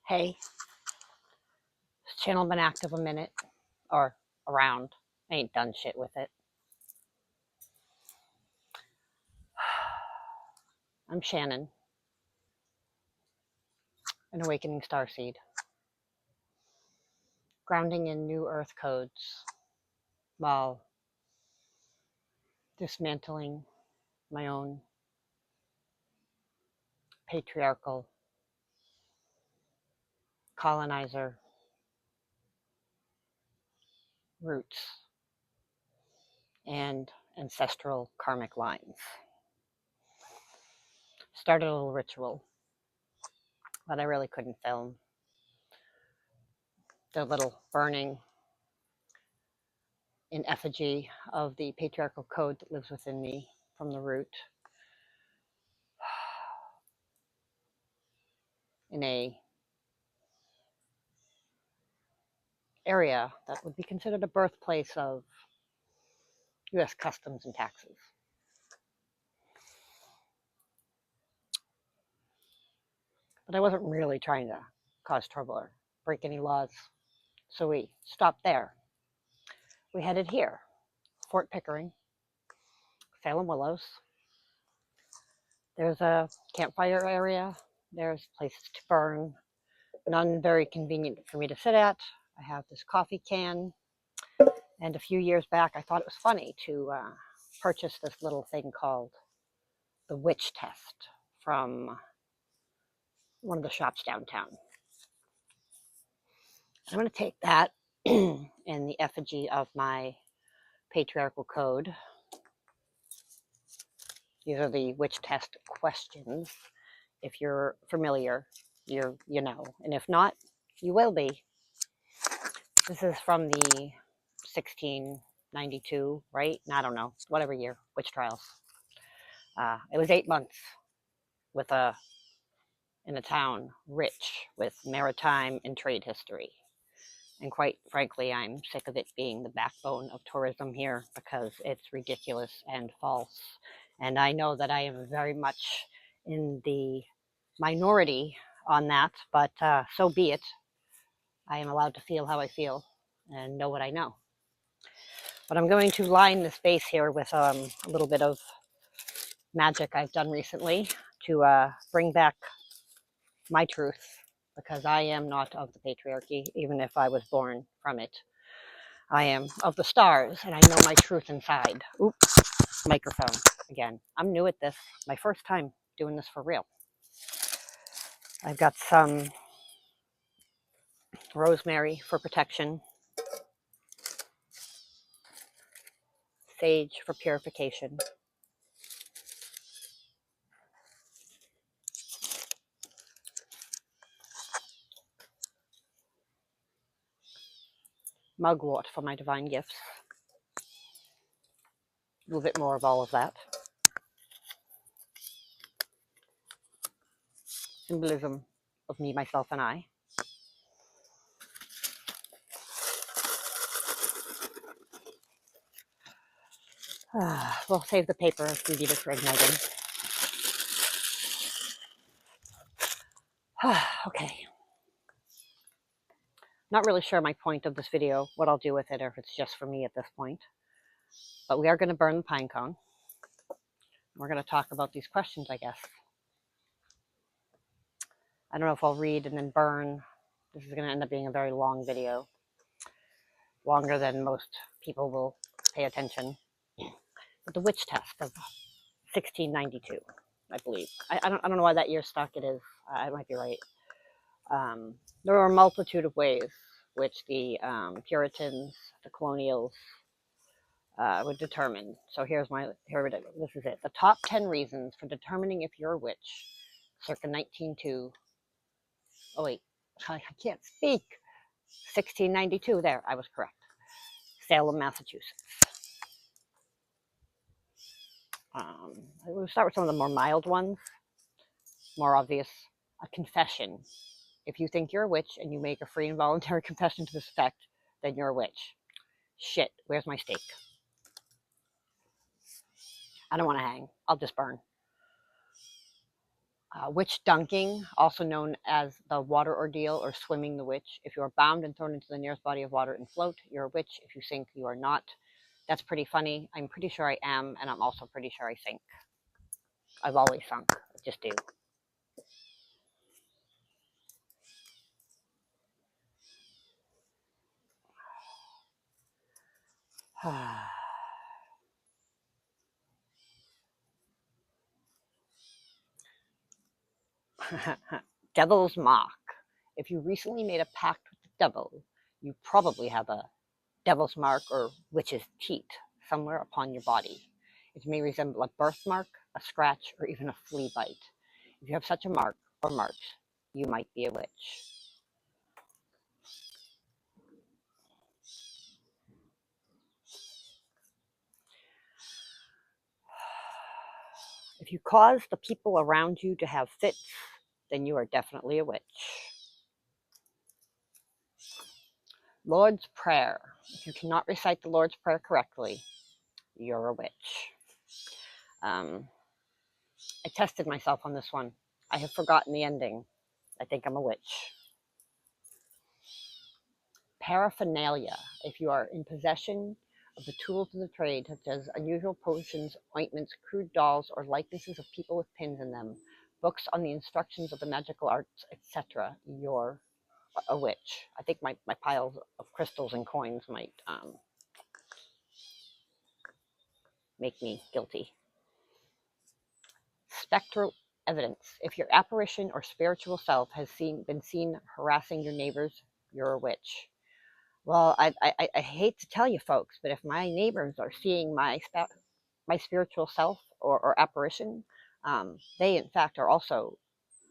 Hey, this channel been active a minute, or around. I ain't done shit with it. I'm Shannon, an awakening starseed, grounding in new earth codes while dismantling my own patriarchal, colonizer roots and ancestral karmic lines. Started a little ritual that I really couldn't film. The little burning in effigy of the patriarchal code that lives within me from the root in a area that would be considered a birthplace of U.S. customs and taxes. But I wasn't really trying to cause trouble or break any laws, so we stopped there. We headed here, Fort Pickering, Salem Willows. There's a campfire area. There's places to burn. None very convenient for me to sit at. I have this coffee can. And a few years back, I thought it was funny to purchase this little thing called the witch test from one of the shops downtown. I'm going to take that in the effigy of my patriarchal code. These are the witch test questions. If you're familiar, you know, and if not, you will be. This is from the 1692, right? I don't know, whatever year, witch trials. It was 8 months with in a town rich with maritime and trade history. And quite frankly, I'm sick of it being the backbone of tourism here because it's ridiculous and false. And I know that I am very much in the minority on that, but so be it. I am allowed to feel how I feel and know what I know. But I'm going to line the space here with a little bit of magic I've done recently to bring back my truth, because I am not of the patriarchy, even if I was born from it. I am of the stars, and I know my truth inside. Oops, microphone again. I'm new at this. My first time doing this for real. I've got some rosemary for protection, sage for purification, mugwort for my divine gifts, a little bit more of all of that. Symbolism of me, myself, and I. We'll save the paper if we need it for igniting. Okay. Not really sure my point of this video, what I'll do with it, or if it's just for me at this point. But we are going to burn the pine cone. We're going to talk about these questions, I guess. I don't know if I'll read and then burn. This is going to end up being a very long video. Longer than most people will pay attention. But the witch test of 1692, I believe. I don't know why that year stuck. It is. I might be right. There were a multitude of ways which the Puritans, the colonials, would determine. So here this is it. The top 10 reasons for determining if you're a witch, circa 1902. Oh wait, I can't speak. 1692. There, I was correct. Salem, Massachusetts. We'll start with some of the more mild ones, more obvious. A confession. If you think you're a witch and you make a free and voluntary confession to this effect, then you're a witch. Shit, where's my stake? I don't want to hang. I'll just burn. Witch dunking, also known as the water ordeal or swimming the witch. If you are bound and thrown into the nearest body of water and float, you're a witch. If you sink, you are not. That's pretty funny. I'm pretty sure I am, and I'm also pretty sure I sink. I've always sunk. I just do. Devil's mark. If you recently made a pact with the devil, you probably have a devil's mark or witch's teat somewhere upon your body. It may resemble a birthmark, a scratch, or even a flea bite. If you have such a mark or marks, you might be a witch. If you cause the people around you to have fits, then you are definitely a witch. Lord's Prayer. If you cannot recite the Lord's Prayer correctly, you're a witch. I tested myself on this one. I have forgotten the ending. I think I'm a witch. Paraphernalia. If you are in possession of the tools of the trade, such as unusual potions, ointments, crude dolls, or likenesses of people with pins in them, books on the instructions of the magical arts, etc., you're a witch. I think my piles of crystals and coins might make me guilty. Spectral evidence. If your apparition or spiritual self has been seen harassing your neighbors, you're a witch. Well, I hate to tell you folks, but if my neighbors are seeing my spiritual self or apparition, they in fact are also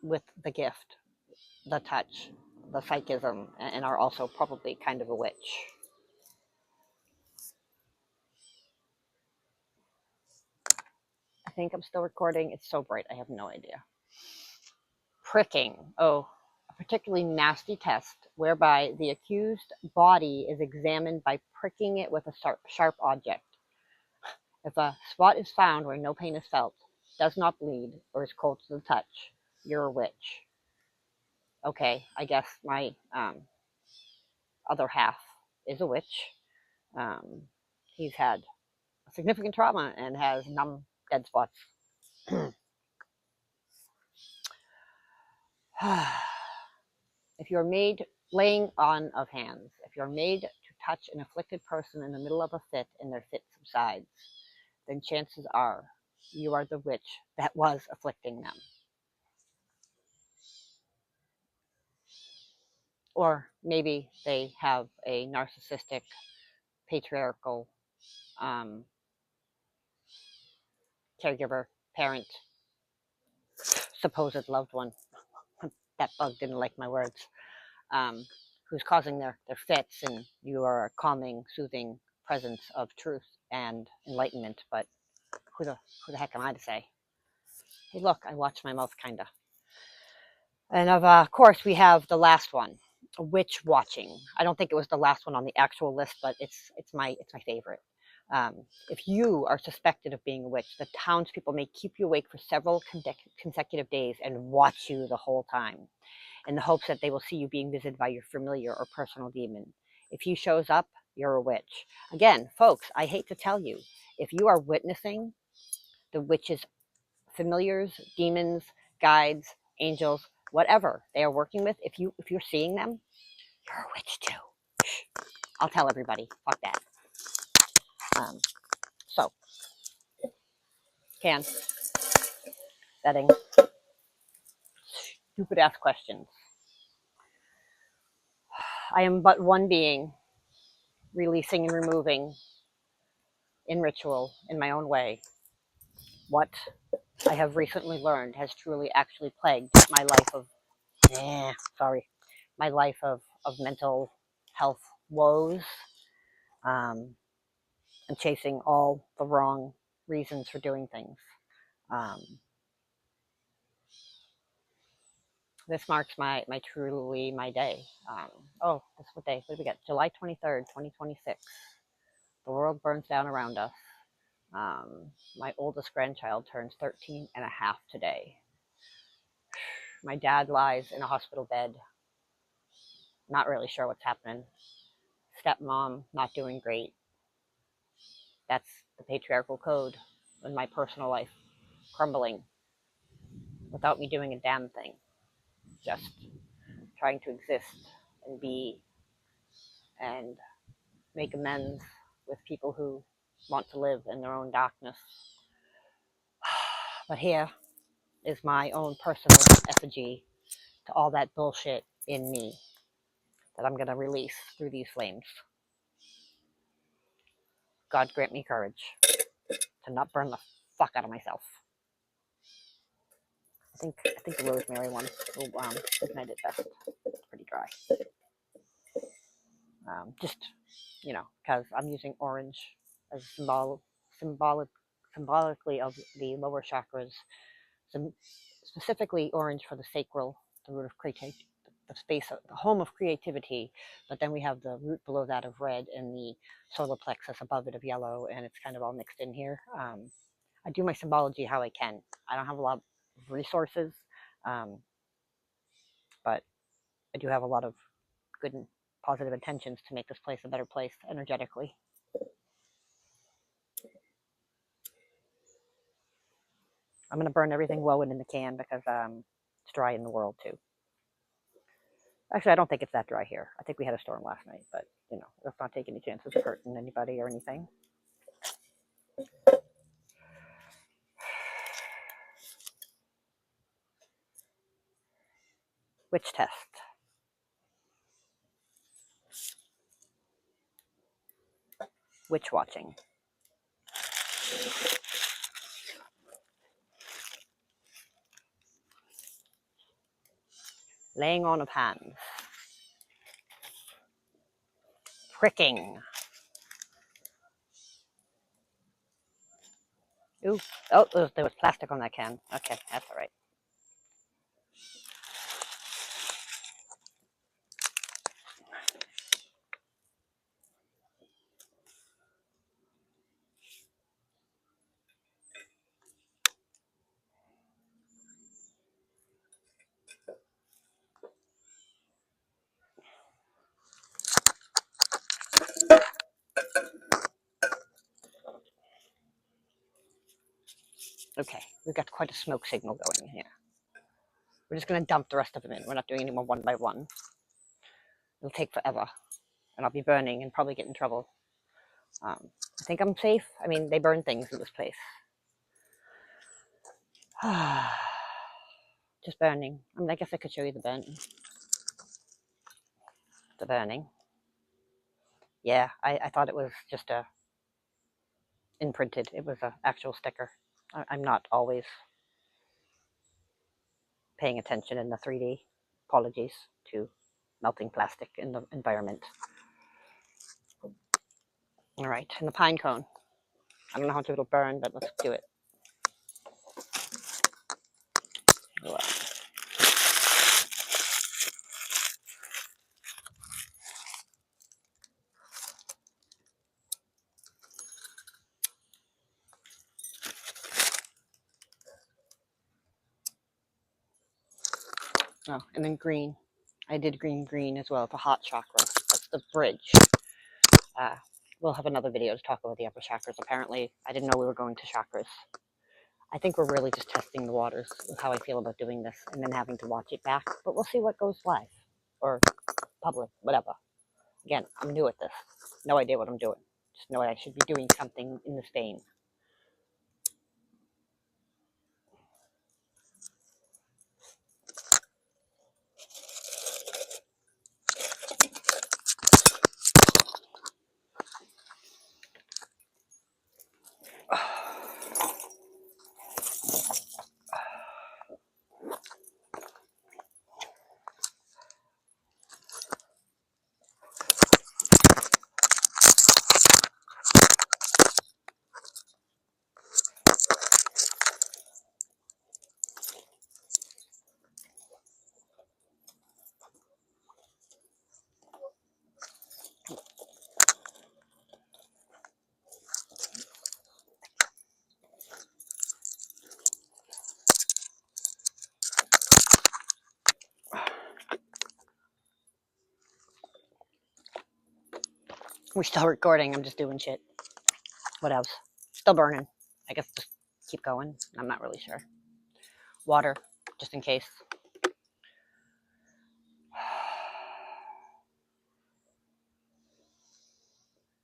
with the gift, the touch, the psychism, and are also probably kind of a witch. I think I'm still recording. It's so bright, I have no idea. Pricking. Oh, a particularly nasty test whereby the accused body is examined by pricking it with a sharp object. If a spot is found where no pain is felt, does not bleed, or is cold to the touch, you're a witch. Okay, I guess my other half is a witch. He's had significant trauma and has numb dead spots. If you're made laying on of hands, if you're made to touch an afflicted person in the middle of a fit and their fit subsides, then chances are you are the witch that was afflicting them. Or maybe they have a narcissistic, patriarchal caregiver, parent, supposed loved one. That bug didn't like my words. Who's causing their fits, and you are a calming, soothing presence of truth and enlightenment. But who the heck am I to say? Hey, look, I watch my mouth, kinda. And of course, we have the last one, witch watching. I don't think it was the last one on the actual list, but it's my favorite. If you are suspected of being a witch, the townspeople may keep you awake for several consecutive days and watch you the whole time, in the hopes that they will see you being visited by your familiar or personal demon. If he shows up, you're a witch. Again, folks, I hate to tell you, if you are witnessing the witch's familiars, demons, guides, angels, whatever they are working with, if you're seeing them, you're a witch too. I'll tell everybody. Fuck that. So, can setting stupid ass questions. I am but one being, releasing and removing in ritual in my own way. What I have recently learned has truly actually plagued my life of my life of mental health woes. And chasing all the wrong reasons for doing things. Um, this marks my truly my day. This what day? What do we get? July 23rd, 2026. The world burns down around us. My oldest grandchild turns 13 and a half today. My dad lies in a hospital bed, not really sure what's happening. Stepmom, not doing great. That's the patriarchal code in my personal life, crumbling without me doing a damn thing. Just trying to exist and be and make amends with people who want to live in their own darkness. But here is my own personal effigy to all that bullshit in me that I'm going to release through these flames. God grant me courage to not burn the fuck out of myself. I think the rosemary one will ignite it best. It's pretty dry. Just, because I'm using orange as symbolically of the lower chakras, specifically orange for the sacral, the root of creativity, the space, the home of creativity. But then we have the root below that of red and the solar plexus above it of yellow, and it's kind of all mixed in here. I do my symbology how I can. I don't have a lot of resources, but I do have a lot of good and positive intentions to make this place a better place energetically. I'm going to burn everything low and in the can because it's dry in the world too. Actually, I don't think it's that dry here. I think we had a storm last night, but let's not take any chances of hurting anybody or anything. Witch test. Witch watching. Laying on of hands. Pricking. Ooh. Oh, there was plastic on that can. Okay, that's all right. Okay, we've got quite a smoke signal going here. We're just going to dump the rest of them in. We're not doing any more one by one. It'll take forever, and I'll be burning and probably get in trouble. I think I'm safe. I mean, they burn things in this place. Just burning. I mean, I guess I could show you the burning. The burning. Yeah, I thought it was just a imprinted. It was an actual sticker. I'm not always paying attention in the 3D. Apologies to melting plastic in the environment. All right, and the pine cone. I don't know how much it'll burn, but let's do it. Oh, and then green. I did green as well, the heart chakra. That's the bridge. We'll have another video to talk about the upper chakras. Apparently, I didn't know we were going to chakras. I think we're really just testing the waters with how I feel about doing this and then having to watch it back. But we'll see what goes live or public, whatever. Again, I'm new at this. No idea what I'm doing. Just know I should be doing something in this vein. We're still recording. I'm just doing shit. What else? Still burning. I guess just keep going. I'm not really sure. Water, just in case.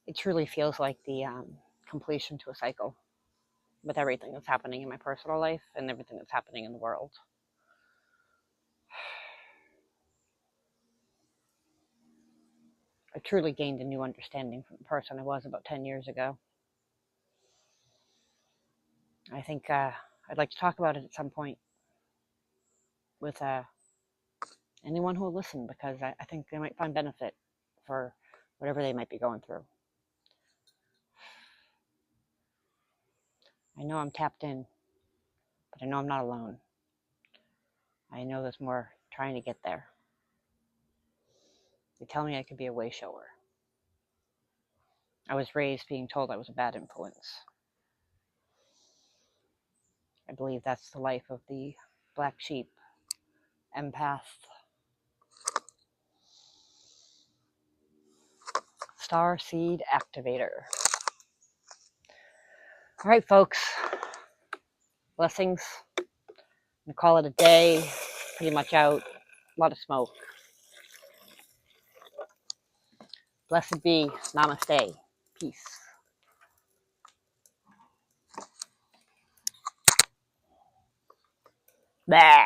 It truly feels like the completion to a cycle with everything that's happening in my personal life and everything that's happening in the world. I truly gained a new understanding from the person I was about 10 years ago. I think I'd like to talk about it at some point with anyone who will listen, because I think they might find benefit for whatever they might be going through. I know I'm tapped in, but I know I'm not alone. I know there's more trying to get there. They tell me I could be a way shower. I was raised being told I was a bad influence. I believe that's the life of the black sheep, empath, star seed activator. All right, folks. Blessings. I'm gonna call it a day. Pretty much out. A lot of smoke. Blessed be. Namaste. Peace. Bah.